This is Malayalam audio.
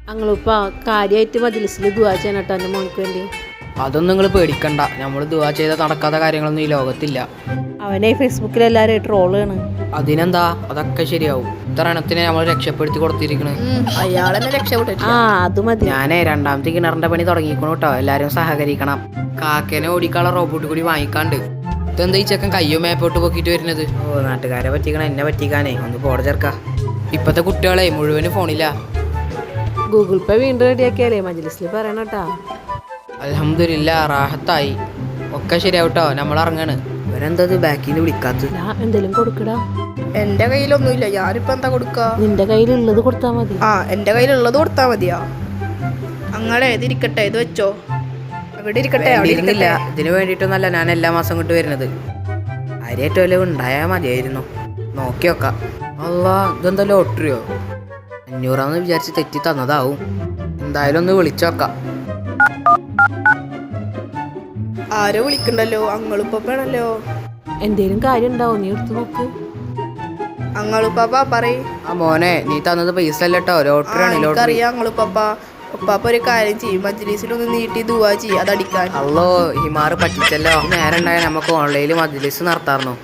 ഞങ്ങളിപ്പോ കാര്യമായിട്ട് മജ്‌ലിസിൽ ദുആ ചെയ്യണം കേട്ടോ എൻ്റെ മോനക്ക് വേണ്ടി. അതൊന്നും നിങ്ങൾ പേടിക്കണ്ട. നമ്മൾ ദുആ ചെയ്താൽ നടക്കാത്ത കാര്യങ്ങളൊന്നും ഈ ലോകത്തില്ല. അവനെ ഫേസ്ബുക്കിൽ എല്ലാവരും ട്രോളാണ്. അതിനെന്താ, അതൊക്കെ ശരിയാവും. ഇത്ര എണ്ണത്തിനെ നമ്മൾ രക്ഷപ്പെടുത്തി കൊടുത്തിരിക്കണ്. അയാളെന്നെ രക്ഷപ്പെട്ടു. ആ അത് മതി. ഞാനേ രണ്ടാമത്തെ കിണറിന്റെ പണി തുടങ്ങിക്കണു കേട്ടോ. എല്ലാരും സഹകരിക്കണം. കാക്കേനെ ഓടിക്കാനുള്ള റോബോട്ട് കൂടി വാങ്ങിക്കാണ്ട്. ഇതെന്താ ഈ ചെക്കൻ കയ്യോ മേപ്പോട്ട് പൊക്കിട്ട് വരുന്നത്? ഓ, നാട്ടുകാരെ പറ്റിക്കണം, എന്നെ പറ്റിക്കാനേ. ഒന്ന് പോടെ ചേർക്ക. ഇപ്പത്തെ കുട്ടികളെ മുഴുവനും ഫോണില്ല. ഗൂഗിൾ പേ വീണ്ടും റെഡിയാക്കിയാലേ മജ്‌ലിസിൽ പറയണം കേട്ടാ. അൽഹംദുലില്ലാ, റാഹത്തായി. ഒക്കെ ശരിയാവട്ടോ, നമ്മൾ ഇറങ്ങാണ്. ഇവരെന്തത് ബാക്കിൽ നിന്ന് വിളിക്കാത്തത്? എന്തെങ്കിലും കൊടുക്കടാ. എന്റെ കയ്യിലൊന്നുമില്ല, ഞാനിപ്പോ എന്താ കൊടുക്ക? നിന്റെ കയ്യിലുള്ളത് കൊടുത്താ മതി. ആ, എന്റെ കയ്യിലുള്ളത് കൊടുത്താ മതിയാ. അങ്ങനെ ഇതിരിക്കട്ടെ, ഇത് വെച്ചോ. അവിടെ ഇരിക്കട്ടെ, അവിടെ ഇരുന്നില്ല. ഇരിക്കട്ടെ. ഇതിന് വേണ്ടിയിട്ടൊന്നല്ല ഞാൻ എല്ലാ മാസം കൊണ്ട് വരുന്നത്. അരിയേറ്റ വല്ല ഉണ്ടായാൽ മതിയായിരുന്നു. നോക്കി നോക്കാം. അല്ലാ, ഇതെന്താ ലോട്ടറിയോ? 500 വിചാരിച്ച് തെറ്റി തന്നതാവും. എന്തായാലും ഒന്ന് വിളിച്ചോക്കാം. ആരോ വിളിക്കണ്ടല്ലോ, അങ്ങളുപ്പാണല്ലോ. എന്തേലും കാര്യം ഉണ്ടാവും, നീ എടുത്ത് നോക്ക്. അങ്ങളുപ്പാപ്പ പറയ്. ആ മോനെ, നീ തന്നത് പൈസ അല്ലട്ടോ, ലോട്ടറി ആണ്. ലോട്ടറി എനിക്കറിയാം അങ്ങളുപ്പാപ്പ. ഉപ്പാപ്പ ഒരു കാര്യം ചെയ്യും, മജ്‌ലിസിലൊന്ന് നീട്ടി ദുആ ചെയ്യും, അതടിക്കാൻ. അല്ലോ, ഹിമാറ് പറ്റിച്ചല്ലോ. നേരം ഉണ്ടായാൽ നമുക്ക് ഓൺലൈനിൽ മജ്‌ലിസ് നടത്താറുന്നു.